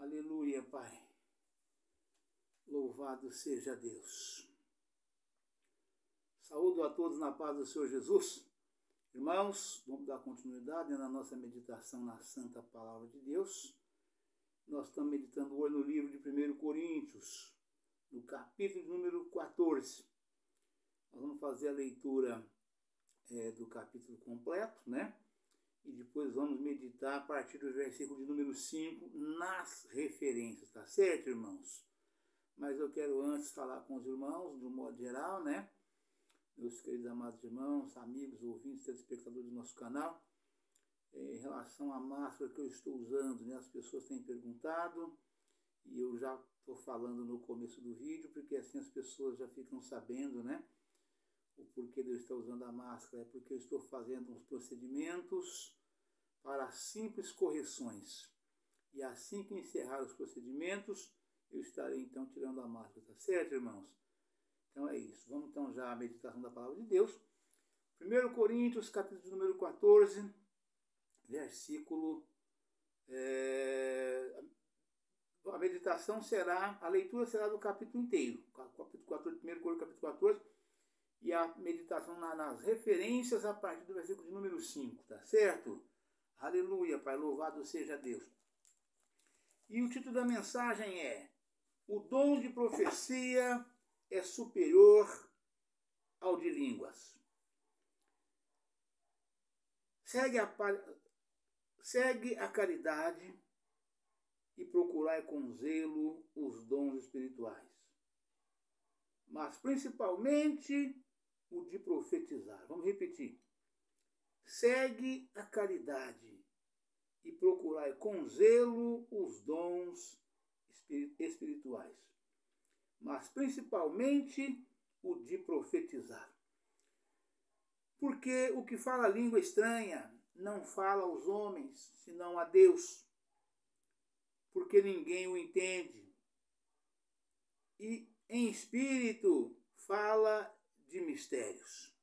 Aleluia, Pai. Louvado seja Deus. Saúdo a todos na paz do Senhor Jesus. Irmãos, vamos dar continuidade na nossa meditação na Santa Palavra de Deus. Nós estamos meditando hoje no livro de 1 Coríntios, no capítulo número 14. Nós vamos fazer a leitura do capítulo completo, né? E depois vamos meditar a partir do versículo de número 5 nas referências, tá certo, irmãos? Mas eu quero antes falar com os irmãos, de um modo geral, né? Meus queridos amados irmãos, amigos, ouvintes, telespectadores do nosso canal, em relação à máscara que eu estou usando, né? As pessoas têm perguntado e eu já estou falando no começo do vídeo, porque assim as pessoas já ficam sabendo, né? O porquê de eu estar usando a máscara é porque eu estou fazendo uns procedimentos para simples correções. E assim que encerrar os procedimentos, eu estarei então tirando a máscara, tá certo, irmãos? Então é isso. Vamos então já à meditação da Palavra de Deus. 1 Coríntios, capítulo número 14, versículo... A meditação será, a leitura será do capítulo inteiro. Capítulo 14, 1 Coríntios, capítulo 14. E a meditação nas referências a partir do versículo de número 5, tá certo? Aleluia, Pai, louvado seja Deus. E o título da mensagem é: o dom de profecia é superior ao de línguas. Segue a caridade e procurai com zelo os dons espirituais, mas principalmente o de profetizar. Vamos repetir. Segue a caridade e procurai com zelo os dons espirituais, mas principalmente o de profetizar. Porque o que fala língua estranha não fala aos homens, senão a Deus, porque ninguém o entende. E em espírito fala de mistérios.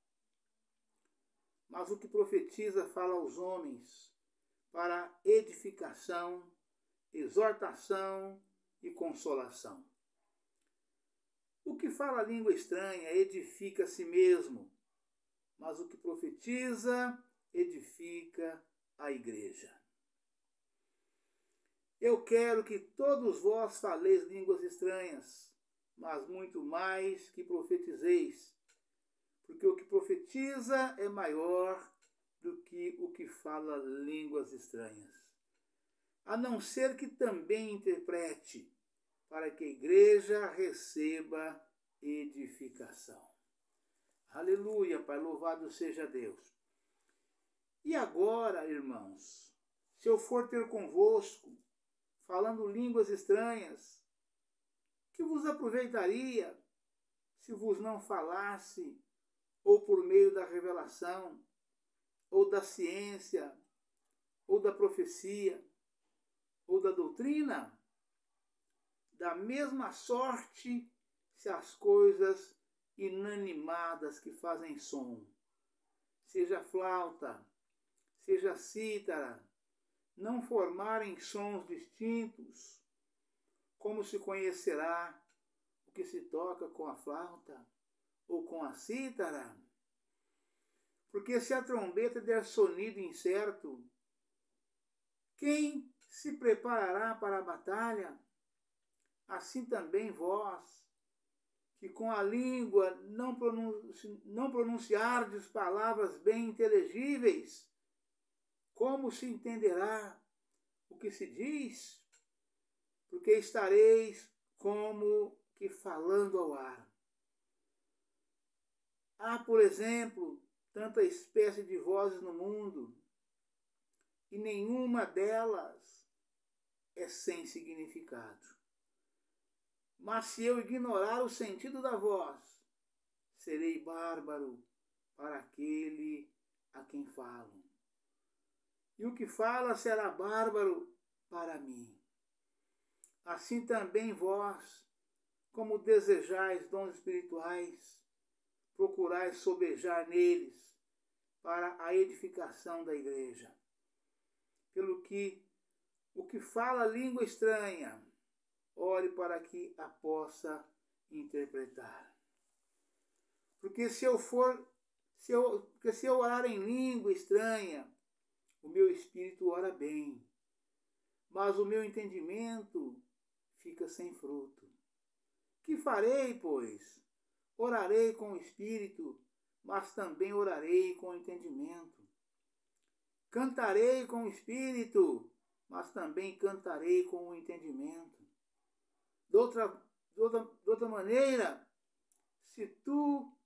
Mas o que profetiza fala aos homens para edificação, exortação e consolação. O que fala a língua estranha edifica a si mesmo, mas o que profetiza edifica a igreja. Eu quero que todos vós faleis línguas estranhas, mas muito mais que profetizeis, porque o que profetiza é maior do que o que fala línguas estranhas, a não ser que também interprete, para que a igreja receba edificação. Aleluia, Pai, louvado seja Deus. E agora, irmãos, se eu for ter convosco, falando línguas estranhas, que vos aproveitaria se vos não falasse, ou por meio da revelação, ou da ciência, ou da profecia, ou da doutrina? Da mesma sorte, se as coisas inanimadas que fazem som, seja flauta, seja cítara, não formarem sons distintos, como se conhecerá o que se toca com a flauta ou com a cítara? Porque se a trombeta der sonido incerto, quem se preparará para a batalha? Assim também vós, que com a língua não pronunciardes palavras bem inteligíveis, como se entenderá o que se diz? Porque estareis como que falando ao ar. Há, por exemplo, tanta espécie de vozes no mundo, e nenhuma delas é sem significado. Mas se eu ignorar o sentido da voz, serei bárbaro para aquele a quem falo. E o que fala será bárbaro para mim. Assim também vós, como desejais dons espirituais, procurai sobejar neles para a edificação da igreja. Pelo que o que fala língua estranha, ore para que a possa interpretar. Porque se eu orar em língua estranha, o meu espírito ora bem, mas o meu entendimento fica sem fruto. Que farei, pois? Orarei com o espírito, mas também orarei com o entendimento. Cantarei com o espírito, mas também cantarei com o entendimento. De outra maneira, se tu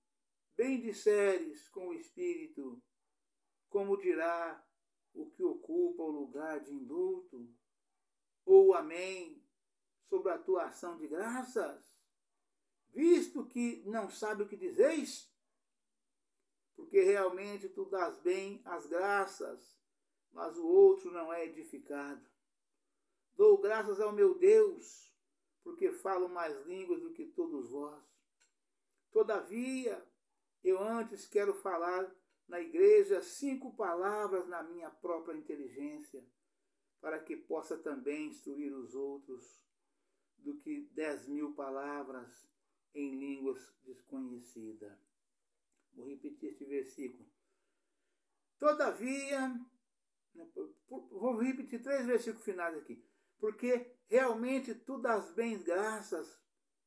bem disseres com o espírito, como dirá o que ocupa o lugar de indulto, ou amém sobre a tua ação de graças, visto que não sabe o que dizeis? Porque realmente tu dás bem as graças, mas o outro não é edificado. Dou graças ao meu Deus, porque falo mais línguas do que todos vós. Todavia, eu antes quero falar na igreja 5 palavras na minha própria inteligência, para que possa também instruir os outros, do que 10.000 palavras em línguas desconhecidas. Vou repetir este versículo. Todavia, vou repetir 3 versículos finais aqui. Porque realmente tu dás bem graças,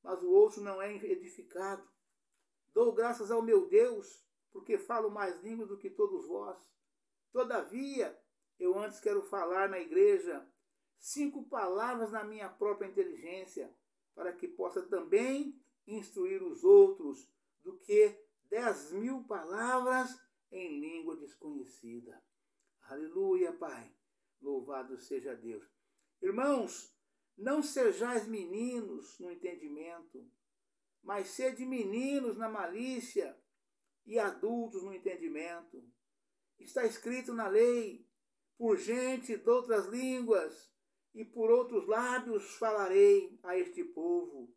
mas o outro não é edificado. Dou graças ao meu Deus, porque falo mais línguas do que todos vós. Todavia, eu antes quero falar na igreja 5 palavras na minha própria inteligência, para que possa também instruir os outros, do que 10.000 palavras em língua desconhecida. Aleluia, Pai. Louvado seja Deus. Irmãos, não sejais meninos no entendimento, mas sede meninos na malícia e adultos no entendimento. Está escrito na lei: por gente de outras línguas e por outros lábios falarei a este povo,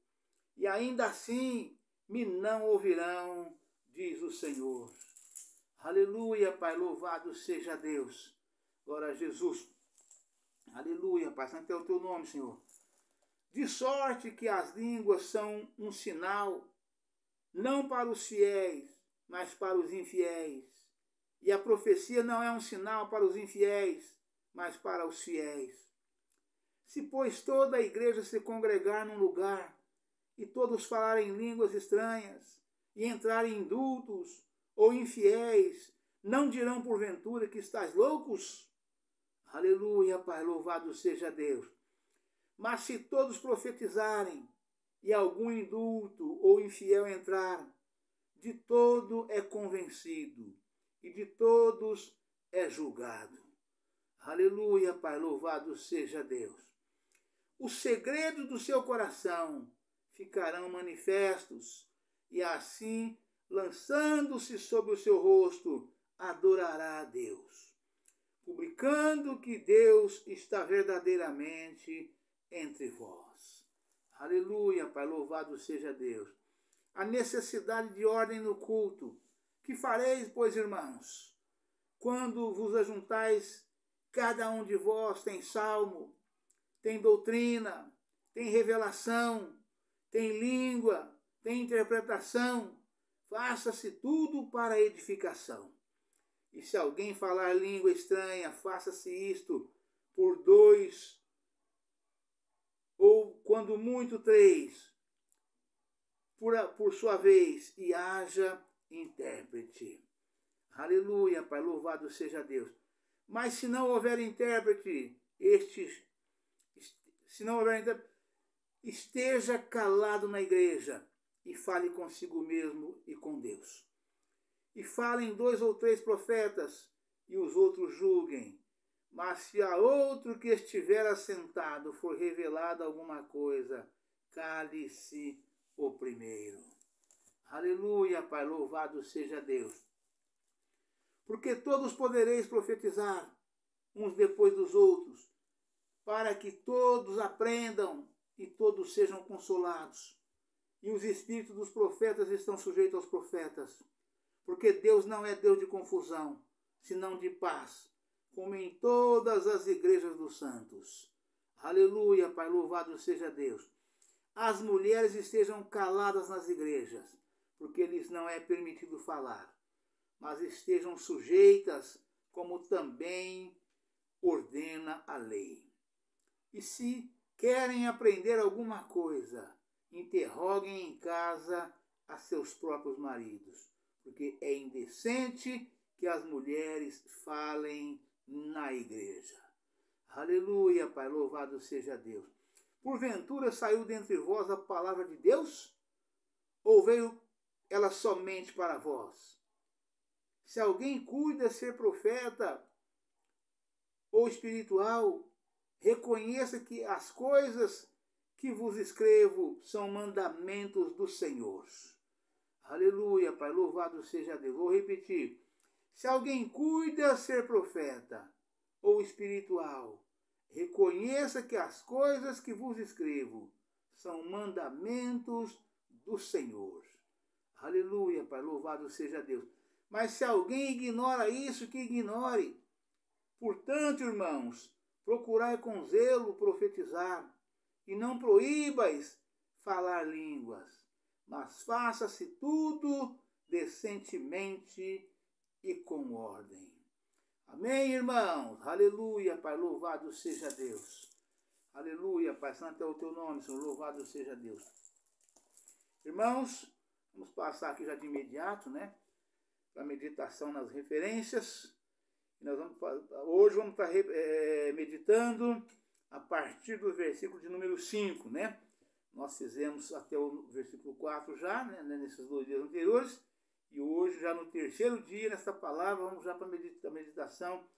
e ainda assim me não ouvirão, diz o Senhor. Aleluia, Pai, louvado seja Deus. Glória a Jesus. Aleluia, Pai, santo é o teu nome, Senhor. De sorte que as línguas são um sinal, não para os fiéis, mas para os infiéis. E a profecia não é um sinal para os infiéis, mas para os fiéis. Se, pois, toda a igreja se congregar num lugar, e todos falarem línguas estranhas, e entrarem indultos ou infiéis, não dirão porventura que estáis loucos? Aleluia, Pai, louvado seja Deus. Mas se todos profetizarem, e algum indulto ou infiel entrar, de todo é convencido, e de todos é julgado. Aleluia, Pai, louvado seja Deus. Os segredos do seu coração ficarão manifestos, e assim, lançando-se sobre o seu rosto, adorará a Deus, publicando que Deus está verdadeiramente entre vós. Aleluia, Pai, louvado seja Deus. A necessidade de ordem no culto. Que fareis, pois, irmãos? Quando vos ajuntais, cada um de vós tem salmo, tem doutrina, tem revelação, tem língua, tem interpretação. Faça-se tudo para a edificação. E se alguém falar língua estranha, faça-se isto por 2, ou quando muito 3, por sua vez, e haja intérprete. Aleluia, Pai, louvado seja Deus. Mas se não houver intérprete, esteja calado na igreja e fale consigo mesmo e com Deus. E falem 2 ou 3 profetas, e os outros julguem. Mas se a outro que estiver assentado for revelada alguma coisa, cale-se o primeiro. Aleluia, Pai, louvado seja Deus. Porque todos podereis profetizar, uns depois dos outros, para que todos aprendam e todos sejam consolados. E os espíritos dos profetas estão sujeitos aos profetas. Porque Deus não é Deus de confusão, senão de paz, como em todas as igrejas dos santos. Aleluia, Pai, louvado seja Deus. As mulheres estejam caladas nas igrejas, porque lhes não é permitido falar, mas estejam sujeitas, como também ordena a lei. E se querem aprender alguma coisa, interroguem em casa a seus próprios maridos, porque é indecente que as mulheres falem na igreja. Aleluia, Pai, louvado seja Deus. Porventura saiu dentre vós a palavra de Deus? Ou veio ela somente para vós? Se alguém cuida ser profeta ou espiritual, reconheça que as coisas que vos escrevo são mandamentos do Senhor. Aleluia, Pai, louvado seja Deus. Vou repetir. Se alguém cuida ser profeta ou espiritual, reconheça que as coisas que vos escrevo são mandamentos do Senhor. Aleluia, Pai, louvado seja Deus. Mas se alguém ignora isso, que ignore. Portanto, irmãos, procurai com zelo profetizar, e não proíbais falar línguas, mas faça-se tudo decentemente e com ordem. Amém, irmãos? Aleluia, Pai, louvado seja Deus. Aleluia, Pai, santo é o teu nome, Senhor, louvado seja Deus. Irmãos, vamos passar aqui já de imediato, né, para a meditação nas referências. Hoje vamos estar meditando a partir do versículo de número 5, né? Nós fizemos até o versículo 4 já, né, nesses 2 dias anteriores. E hoje, já no terceiro dia, nessa palavra, vamos já para a meditação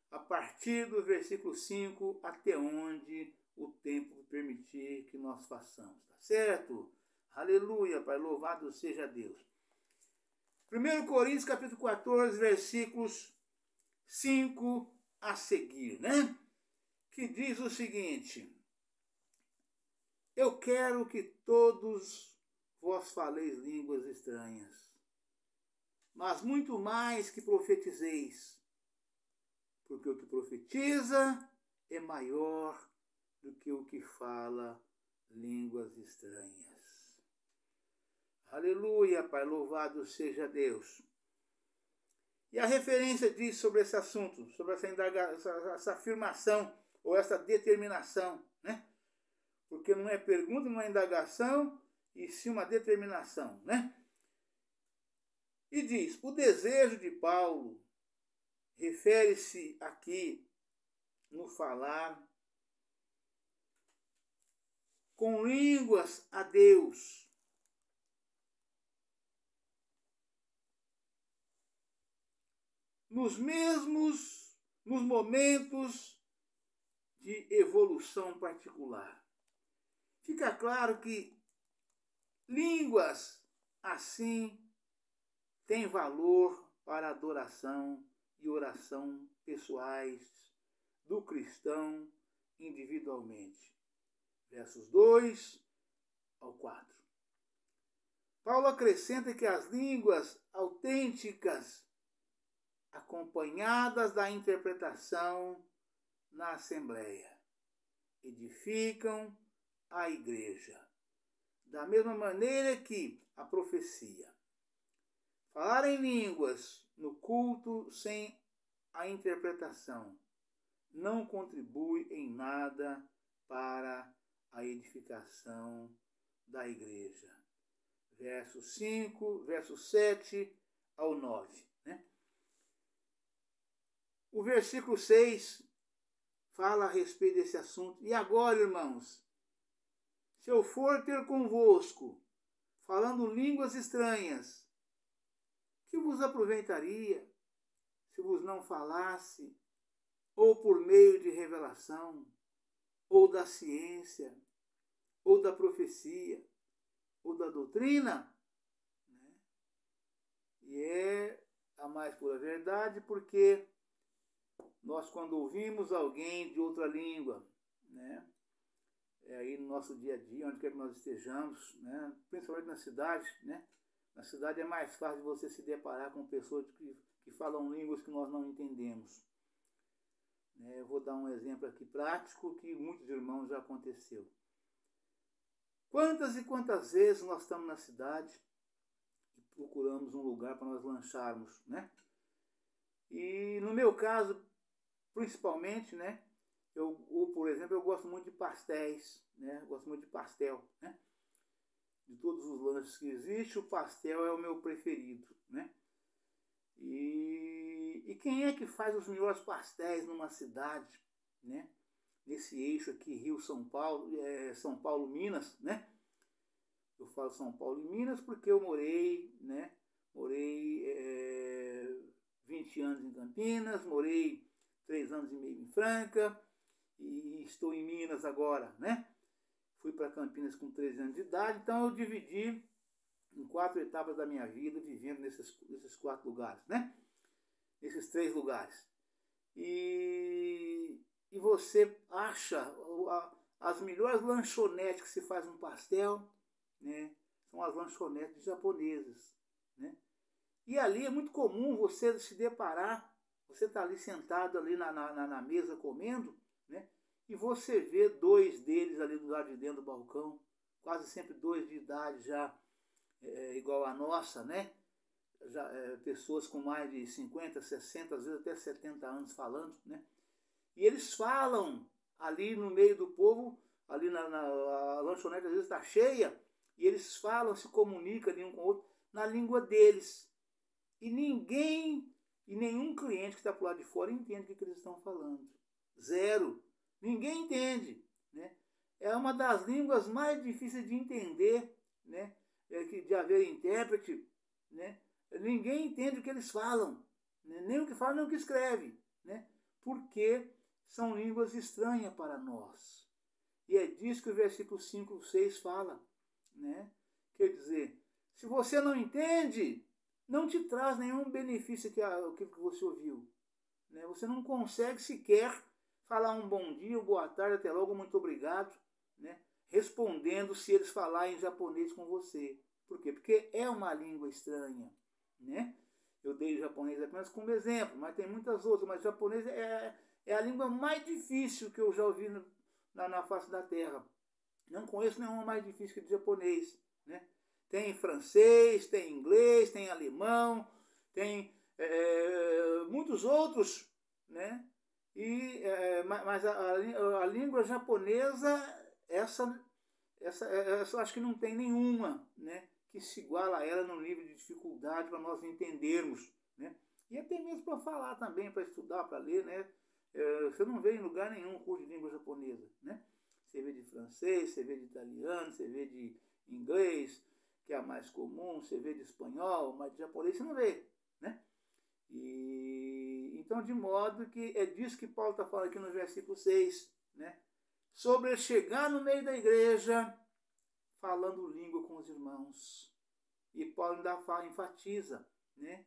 a partir do versículo 5 até onde o tempo permitir que nós façamos. Tá certo? Aleluia, Pai, louvado seja Deus. 1 Coríntios, capítulo 14, versículos 5 a seguir, né? Que diz o seguinte: eu quero que todos vós faleis línguas estranhas, mas muito mais que profetizeis, porque o que profetiza é maior do que o que fala línguas estranhas. Aleluia, Pai, louvado seja Deus. E a referência diz sobre esse assunto, sobre essa afirmação ou essa determinação, né? Porque não é pergunta, não é indagação, e sim uma determinação, né? E diz, o desejo de Paulo refere-se aqui no falar com línguas a Deus. Nos momentos de evolução particular. Fica claro que línguas assim têm valor para adoração e oração pessoais do cristão individualmente. Versos 2 ao 4. Paulo acrescenta que as línguas autênticas, acompanhadas da interpretação na Assembleia, edificam a igreja, da mesma maneira que a profecia. Falar em línguas no culto sem a interpretação não contribui em nada para a edificação da igreja. Verso 7 ao 9. Né? O versículo 6 fala a respeito desse assunto. E agora, irmãos, se eu for ter convosco, falando línguas estranhas, que vos aproveitaria se vos não falasse, ou por meio de revelação, ou da ciência, ou da profecia, ou da doutrina? Né? E é a mais pura verdade, porque nós, quando ouvimos alguém de outra língua, né, aí no nosso dia a dia, onde quer que nós estejamos, né, principalmente na cidade, né, na cidade é mais fácil de você se deparar com pessoas que falam línguas que nós não entendemos. né? Eu vou dar um exemplo aqui prático que muitos irmãos já aconteceu. Quantas e quantas vezes nós estamos na cidade e procuramos um lugar para nós lancharmos, né? E no meu caso, principalmente, né? Por exemplo, eu gosto muito de pastéis, né? Eu gosto muito de pastel, né? De todos os lanches que existem, o pastel é o meu preferido, né? E quem é que faz os melhores pastéis numa cidade, né? Nesse eixo aqui, Rio-São Paulo, São Paulo-Minas, né? Eu falo São Paulo e Minas porque eu morei, né? Morei 20 anos em Campinas, morei 3 anos e meio em Franca e estou em Minas agora, né? Fui para Campinas com 13 anos de idade, então eu dividi em 4 etapas da minha vida, vivendo nesses 4 lugares, né? Nesses 3 lugares. E você acha as melhores lanchonetes que se faz um pastel, né? São as lanchonetes japonesas, né? E ali é muito comum você se deparar, você está ali sentado ali na mesa comendo, né? E você vê 2 deles ali do lado de dentro do balcão, quase sempre 2 de idade já igual a nossa, né? Já, pessoas com mais de 50, 60, às vezes até 70 anos falando, né? E eles falam ali no meio do povo, ali a lanchonete às vezes está cheia, e eles falam, se comunicam ali um com o outro na língua deles. E nenhum cliente que está por lá de fora entende o que eles estão falando. Zero. Ninguém entende, né? É uma das línguas mais difíceis de entender, né? De haver intérprete, né? Ninguém entende o que eles falam, né? Nem o que falam, nem o que escreve, né? Porque são línguas estranhas para nós. E é disso que o versículo 5, 6 fala, né? Quer dizer, se você não entende, não te traz nenhum benefício aquilo que você ouviu, né? Você não consegue sequer falar um bom dia, boa tarde, até logo, muito obrigado, né? Respondendo se eles falarem em japonês com você. Por quê? Porque é uma língua estranha, né? Eu dei o japonês apenas como exemplo, mas tem muitas outras. Mas o japonês é a língua mais difícil que eu já ouvi na face da Terra. Não conheço nenhuma mais difícil que o japonês, né? Tem francês, tem inglês, tem alemão, tem muitos outros, né? Mas a língua japonesa, essa acho que não tem nenhuma, né, que se iguala a ela no nível de dificuldade para nós entendermos, né? E até mesmo para falar também, para estudar, para ler, né? Você não vê em lugar nenhum curso de língua japonesa, né? Você vê de francês, você vê de italiano, você vê de inglês, que é a mais comum, você vê de espanhol, mas de japonês você não vê, né? Então, de modo que é disso que Paulo está falando aqui no versículo 6, né? Sobre chegar no meio da igreja, falando língua com os irmãos. E Paulo ainda enfatiza, né?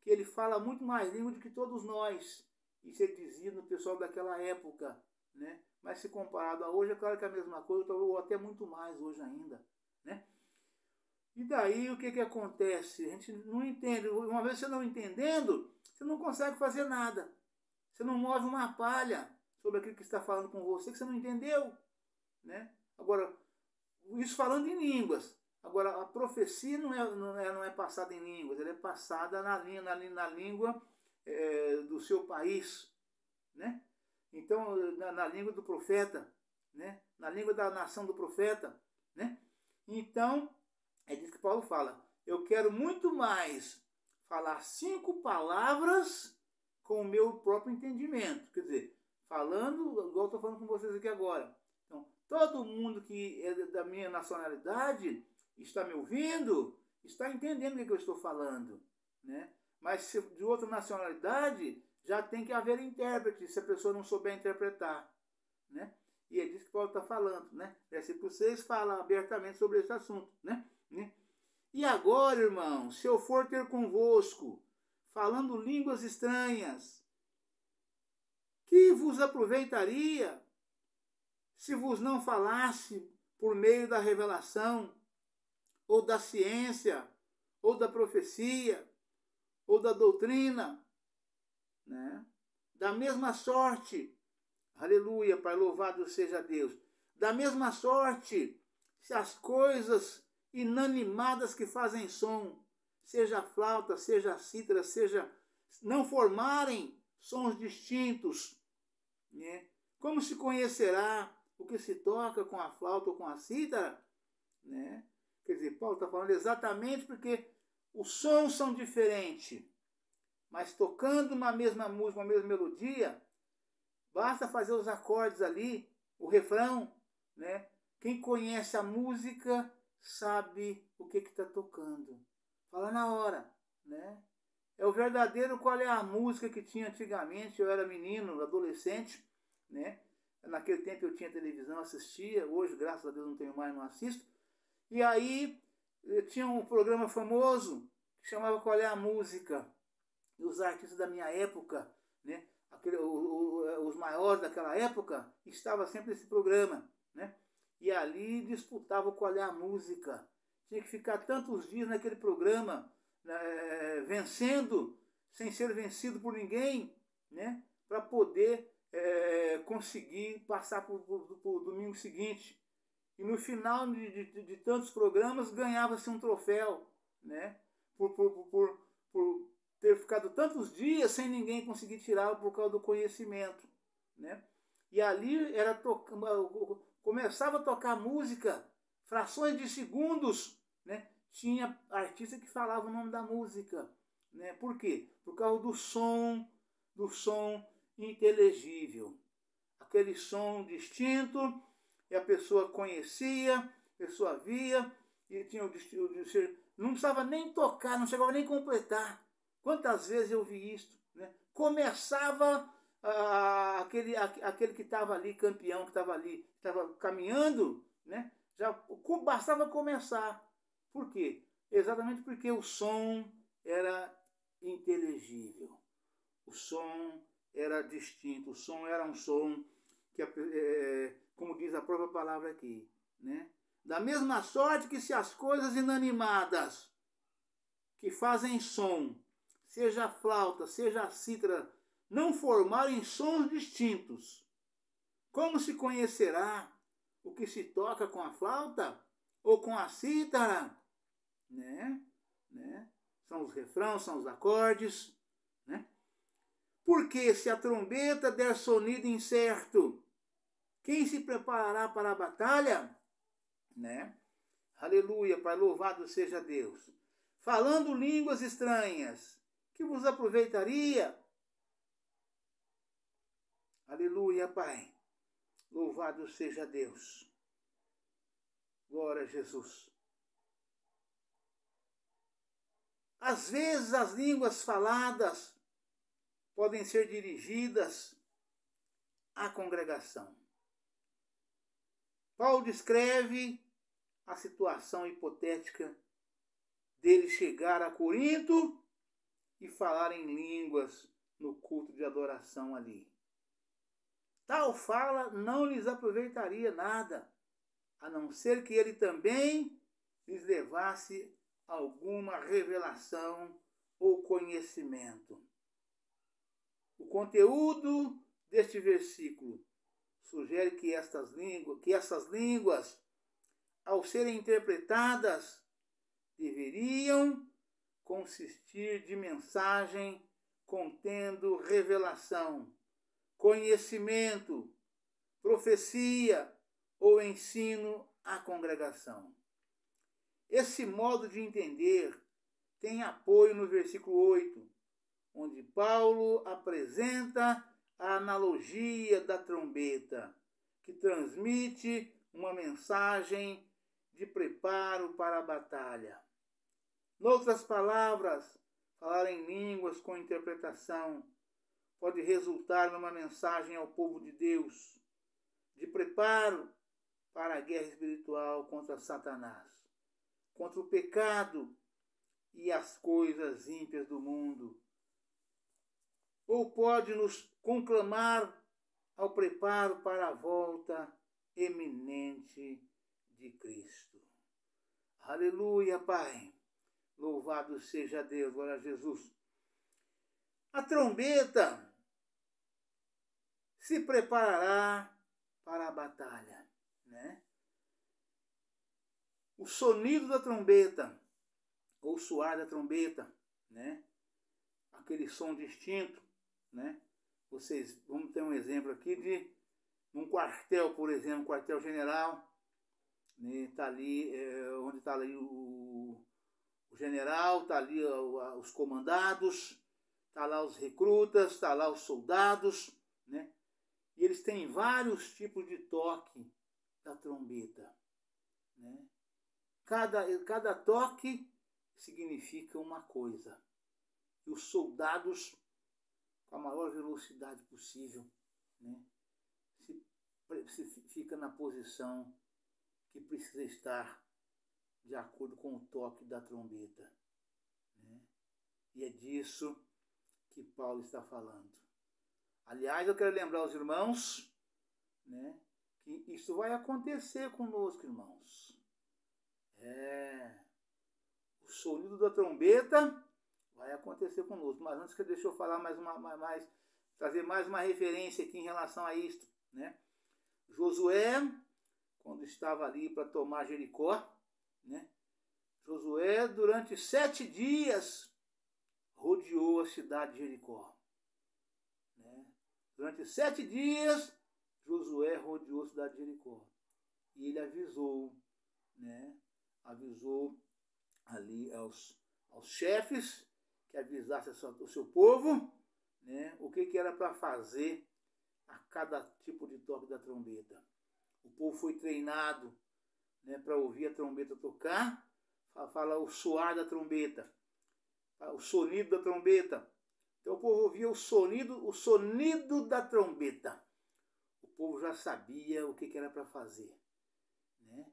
Que ele fala muito mais língua do que todos nós. Isso ele dizia no pessoal daquela época, né? Mas se comparado a hoje, é claro que é a mesma coisa, ou até muito mais hoje ainda, né? E daí o que acontece? A gente não entende. Uma vez você não entendendo, você não consegue fazer nada. Você não move uma palha sobre aquilo que está falando com você, que você não entendeu, né? Agora, isso falando em línguas. Agora, a profecia não é passada em línguas, ela é passada na língua do seu país, né? Então, na língua do profeta, né? Na língua da nação do profeta, né? Então, é disso que Paulo fala. Eu quero muito mais falar 5 palavras com o meu próprio entendimento. Quer dizer, falando, igual eu estou falando com vocês aqui agora. Então, todo mundo que é da minha nacionalidade está me ouvindo, está entendendo o que eu estou falando, né? Mas se de outra nacionalidade, já tem que haver intérprete, se a pessoa não souber interpretar, né? E é disso que Paulo está falando, né? Versículo 6 fala abertamente sobre esse assunto, né? E agora, irmãos, se eu for ter convosco, falando línguas estranhas, que vos aproveitaria se vos não falasse por meio da revelação, ou da ciência, ou da profecia, ou da doutrina, né? Da mesma sorte, aleluia, Pai, louvado seja Deus. Da mesma sorte, se as coisas inanimadas que fazem som, seja a flauta, seja a cítara, seja não formarem sons distintos, né? Como se conhecerá o que se toca com a flauta ou com a cítara, né? Quer dizer, Paulo está falando exatamente porque os sons são diferentes, mas tocando uma mesma música, uma mesma melodia, basta fazer os acordes ali, o refrão, né? Quem conhece a música sabe o que está tocando. Fala na hora, né? É o verdadeiro qual é a música que tinha antigamente. Eu era menino, adolescente, né? Naquele tempo eu tinha televisão, assistia. Hoje, graças a Deus, não tenho mais, não assisto. E aí tinha um programa famoso que chamava Qual é a Música? E os artistas da minha época, né? Os maiores daquela época, estava sempre nesse programa, né? E ali disputavam qual é a música. Tinha que ficar tantos dias naquele programa, vencendo, sem ser vencido por ninguém, né? Para poder conseguir passar para o domingo seguinte. E no final de tantos programas ganhava-se um troféu, né? Por ter ficado tantos dias sem ninguém conseguir tirá-lo por causa do conhecimento, né? E ali era começava a tocar música, frações de segundos, né? Tinha artista que falava o nome da música, né? Por quê? Por causa do som inteligível, aquele som distinto, e a pessoa conhecia, a pessoa via, e tinha não precisava nem tocar, não chegava nem a completar. Quantas vezes eu vi isso, né? Começava aquele que estava ali, campeão, que estava ali, estava caminhando, né? Já bastava começar. Por quê? Exatamente porque o som era inteligível. O som era distinto, o som era um som que, como diz a própria palavra aqui, né? Da mesma sorte que se as coisas inanimadas que fazem som, seja a flauta, seja a cítara, não formarem sons distintos, como se conhecerá o que se toca com a flauta ou com a cítara? Né? São os refrãos, são os acordes, né? Porque se a trombeta der sonido incerto, quem se preparará para a batalha? Né? Aleluia, Pai, louvado seja Deus. Falando línguas estranhas, que vos aproveitaria? Aleluia, Pai, louvado seja Deus. Glória a Jesus. Às vezes as línguas faladas podem ser dirigidas à congregação. Paulo descreve a situação hipotética dele chegar a Corinto e falar em línguas no culto de adoração ali. Tal fala não lhes aproveitaria nada, a não ser que ele também lhes levasse alguma revelação ou conhecimento. O conteúdo deste versículo sugere que essas línguas, ao serem interpretadas, deveriam consistir de mensagem contendo revelação, conhecimento, profecia ou ensino à congregação. Esse modo de entender tem apoio no versículo 8, onde Paulo apresenta a analogia da trombeta, que transmite uma mensagem de preparo para a batalha. Noutras palavras, falar em línguas com interpretação pode resultar numa mensagem ao povo de Deus, de preparo para a guerra espiritual contra Satanás, contra o pecado e as coisas ímpias do mundo. Ou pode nos conclamar ao preparo para a volta eminente de Cristo. Aleluia, Pai. Louvado seja Deus, glória a Jesus. A trombeta se preparará para a batalha, né? O sonido da trombeta, ou soar da trombeta, né? Aquele som distinto, né? Vamos ter um exemplo aqui de um quartel, por exemplo, um quartel-general, né? Tá ali, onde está ali o general, está ali os comandados, está lá os recrutas, está lá os soldados, né? E eles têm vários tipos de toque da trombeta, né? Cada toque significa uma coisa. E os soldados, com a maior velocidade possível, né, se fica na posição que precisa estar de acordo com o toque da trombeta, né? E é disso que Paulo está falando. Aliás, eu quero lembrar os irmãos, né, que isso vai acontecer conosco, irmãos. O sonido da trombeta vai acontecer conosco. Mas antes, deixa eu falar trazer mais uma referência aqui em relação a isto, né? Josué, quando estava ali para tomar Jericó, né? Josué, durante 7 dias, rodeou a cidade de Jericó, né? Durante 7 dias, Josué rodeou a cidade de Jericó. E ele avisou, né? Avisou ali aos chefes que avisasse o seu povo, né? O que era para fazer a cada tipo de toque da trombeta. O povo foi treinado, né, para ouvir a trombeta tocar, fala o soar da trombeta, o sonido da trombeta. Então o povo ouvia o sonido da trombeta. O povo já sabia o que era para fazer, né?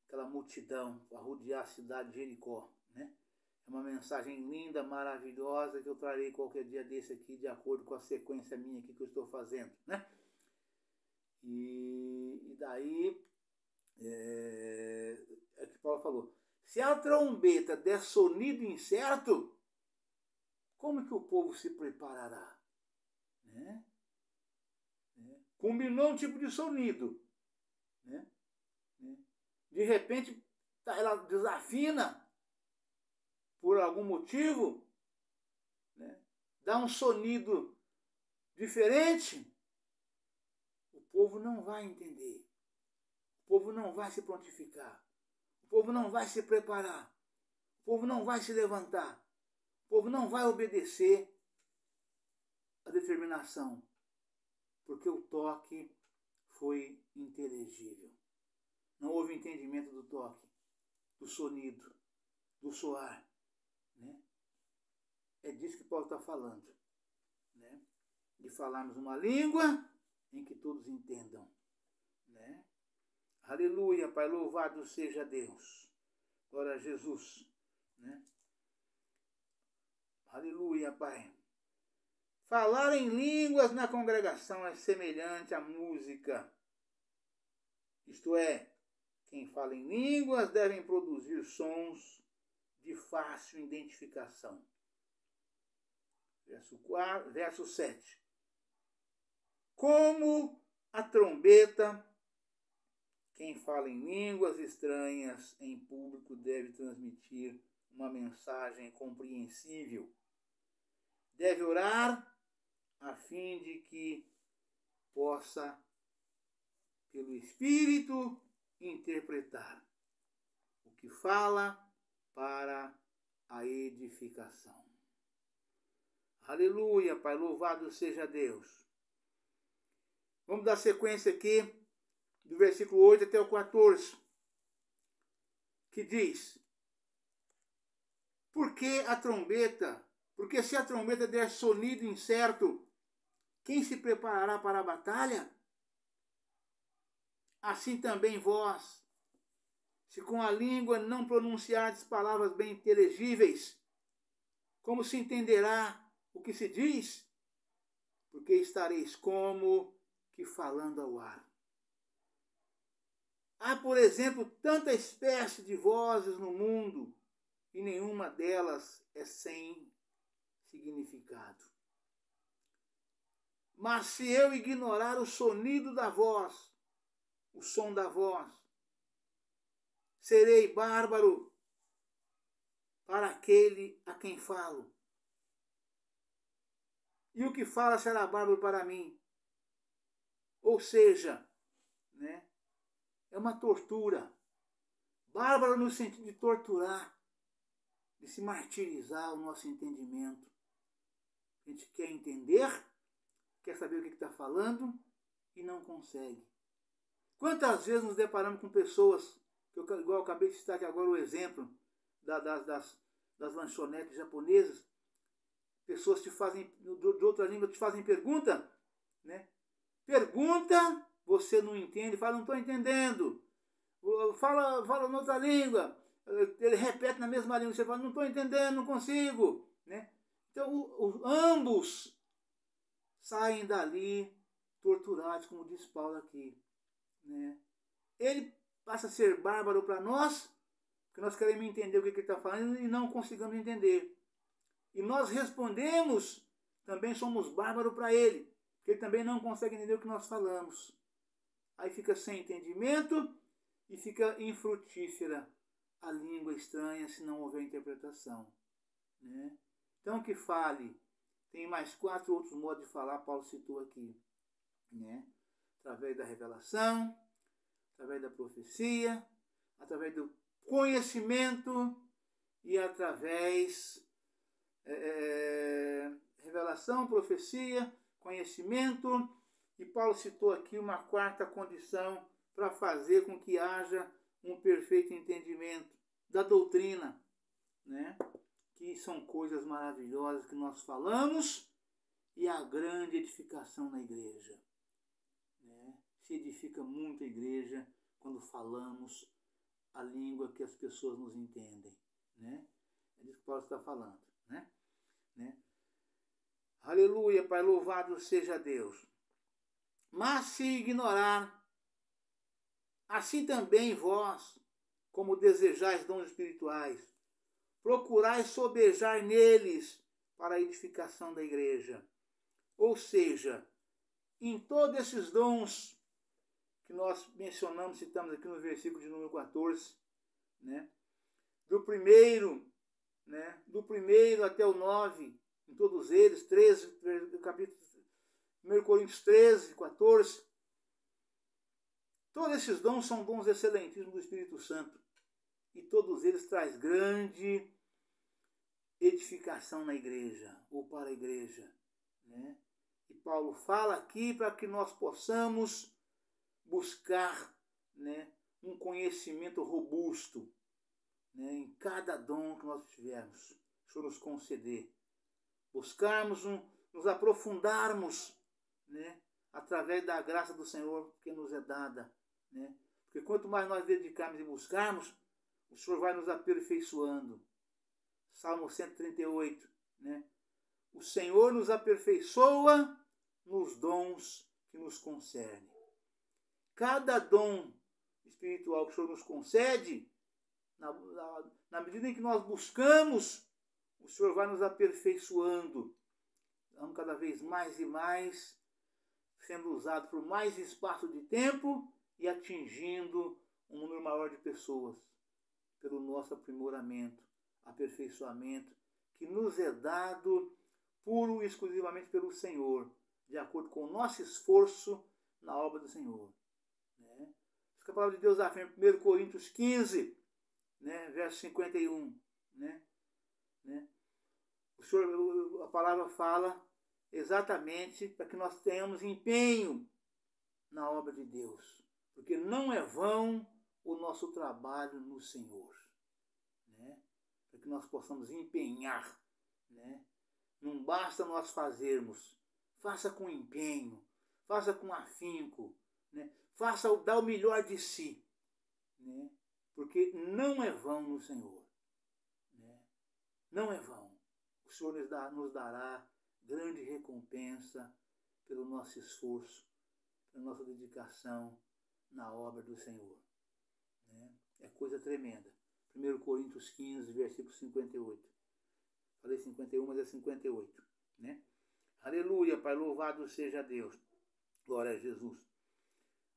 Aquela multidão para rodear a cidade de Jericó, né? É uma mensagem linda, maravilhosa, que eu trarei qualquer dia desse aqui, de acordo com a sequência minha aqui que eu estou fazendo, né? E daí, é que Paulo falou, se a trombeta der sonido incerto, como que o povo se preparará? Né? Combinou um tipo de sonido, né? De repente, ela desafina por algum motivo, né? Dá um sonido diferente, o povo não vai entender, o povo não vai se prontificar, o povo não vai se preparar, o povo não vai se levantar, o povo não vai obedecer a determinação, porque o toque foi inteligível. Não houve entendimento do toque, do sonido, do soar, né? É disso que Paulo está falando, né? De falarmos uma língua em que todos entendam, né? Aleluia, Pai, louvado seja Deus. Glória a Jesus, né? Aleluia, Pai. Falar em línguas na congregação é semelhante à música. Isto é, quem fala em línguas devem produzir sons de fácil identificação. Verso 7. Como a trombeta, quem fala em línguas estranhas em público deve transmitir uma mensagem compreensível. Deve orar a fim de que possa, pelo Espírito, interpretar o que fala para a edificação. Aleluia, Pai, louvado seja Deus. Vamos dar sequência aqui, do versículo 8 até o 14, que diz, porque se a trombeta der sonido incerto, quem se preparará para a batalha? Assim também vós, se com a língua não pronunciardes palavras bem inteligíveis, como se entenderá o que se diz? Porque estareis como que falando ao ar. Há, por exemplo, tanta espécie de vozes no mundo, e nenhuma delas é sem significado. Mas se eu ignorar o sonido da voz, o som da voz, serei bárbaro para aquele a quem falo. E o que fala será bárbaro para mim. Ou seja, né, é uma tortura. Bárbaro no sentido de torturar, de se martirizar o nosso entendimento. A gente quer entender, quer saber o que está falando e não consegue. Quantas vezes nos deparamos com pessoas, igual eu acabei de citar aqui agora o exemplo das lanchonetes japonesas, pessoas te fazem, de outra língua, te fazem pergunta, né? Pergunta, você não entende, fala, não estou entendendo. Fala em outra língua, ele repete na mesma língua, você fala, não estou entendendo, não consigo, né? Então, ambos saem dali torturados, como diz Paulo aqui, né? Ele passa a ser bárbaro para nós, porque nós queremos entender o que ele está falando e não conseguimos entender. E nós respondemos, também somos bárbaros para ele, porque ele também não consegue entender o que nós falamos. Aí fica sem entendimento e fica infrutífera a língua estranha se não houver interpretação, né? Então que fale. Tem mais 4 outros modos de falar, Paulo citou aqui, né? Através da revelação, através da profecia, através do conhecimento e através revelação, profecia, conhecimento. E Paulo citou aqui uma 4ª condição para fazer com que haja um perfeito entendimento da doutrina, né? Que são coisas maravilhosas que nós falamos e a grande edificação na igreja, né? Se edifica muito a igreja quando falamos a língua que as pessoas nos entendem, né? É disso que Paulo está falando, né? Aleluia, Pai, louvado seja Deus. Mas se ignorar, assim também vós, como desejais dons espirituais, procurai sobejar neles para a edificação da igreja. Ou seja, em todos esses dons que nós mencionamos, citamos aqui no versículo de número 14, né? Do primeiro até o 9, em todos eles, 13, capítulo 1 Coríntios 13, 14, todos esses dons são dons excelentíssimos do Espírito Santo. E todos eles trazem grande edificação na igreja, ou para a igreja, né? E Paulo fala aqui para que nós possamos buscar, né, um conhecimento robusto, né, em cada dom que nós tivermos, o Senhor nos conceder. Buscarmos, nos aprofundarmos, né, através da graça do Senhor que nos é dada, né? Porque quanto mais nós dedicarmos e buscarmos, o Senhor vai nos aperfeiçoando. Salmo 138, né? O Senhor nos aperfeiçoa nos dons que nos concerne. Cada dom espiritual que o Senhor nos concede, na medida em que nós buscamos, o Senhor vai nos aperfeiçoando. Vamos cada vez mais e mais, sendo usado por mais espaço de tempo e atingindo um número maior de pessoas, pelo nosso aprimoramento, aperfeiçoamento, que nos é dado puro e exclusivamente pelo Senhor, de acordo com o nosso esforço na obra do Senhor, né? Isso que a palavra de Deus afirma em 1 Coríntios 15, né, verso 51, né? O Senhor, a palavra fala exatamente para que nós tenhamos empenho na obra de Deus, porque não é vão o nosso trabalho no Senhor, né? Para que nós possamos empenhar, né? Não basta nós fazermos, faça com empenho, faça com afinco, né? Faça, dá o melhor de si, né? Porque não é vão no Senhor, né? Não é vão. O Senhor nos dará grande recompensa pelo nosso esforço, pela nossa dedicação na obra do Senhor, né? É coisa tremenda. 1 Coríntios 15, versículo 58. Falei 51, mas é 58, né? Aleluia, Pai, louvado seja Deus. Glória a Jesus.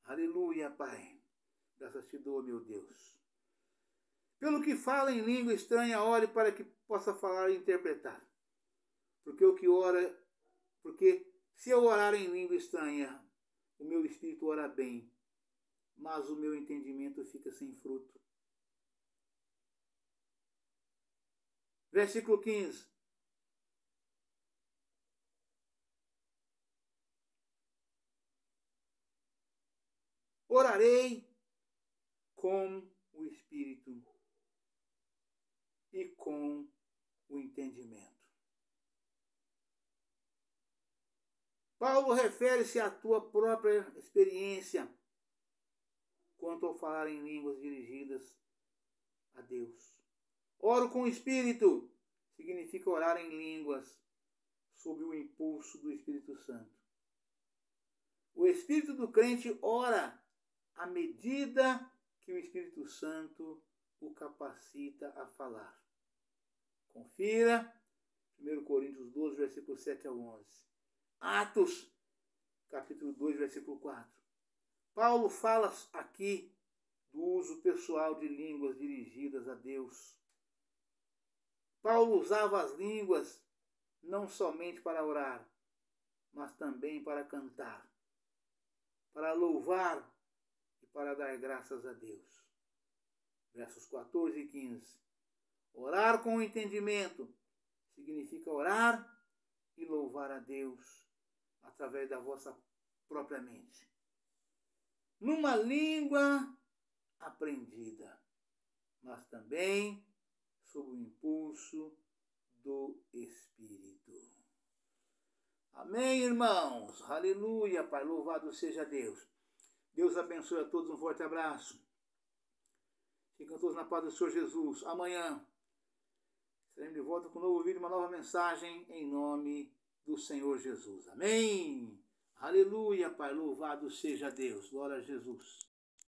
Aleluia, Pai. Graças te dou, meu Deus. Pelo que fala em língua estranha, ore para que possa falar e interpretar. Porque se eu orar em língua estranha, o meu espírito ora bem, mas o meu entendimento fica sem fruto. Versículo 15. Orarei com o espírito e com o entendimento. Paulo refere-se à tua própria experiência quanto ao falar em línguas dirigidas a Deus. Oro com o Espírito significa orar em línguas sob o impulso do Espírito Santo. O Espírito do crente ora à medida que o Espírito Santo o capacita a falar. Confira 1 Coríntios 12, versículos 7 ao 11. Atos, capítulo 2, versículo 4. Paulo fala aqui do uso pessoal de línguas dirigidas a Deus. Paulo usava as línguas não somente para orar, mas também para cantar, para louvar e para dar graças a Deus. Versos 14 e 15. Orar com o entendimento significa orar e louvar a Deus através da vossa própria mente, numa língua aprendida, mas também sob o impulso do Espírito. Amém, irmãos? Aleluia, Pai, louvado seja Deus. Deus abençoe a todos, um forte abraço. Fiquem todos na paz do Senhor Jesus. Amanhã estaremos de volta com um novo vídeo, uma nova mensagem em nome do Senhor Jesus. Amém? Aleluia, Pai, louvado seja Deus. Glória a Jesus.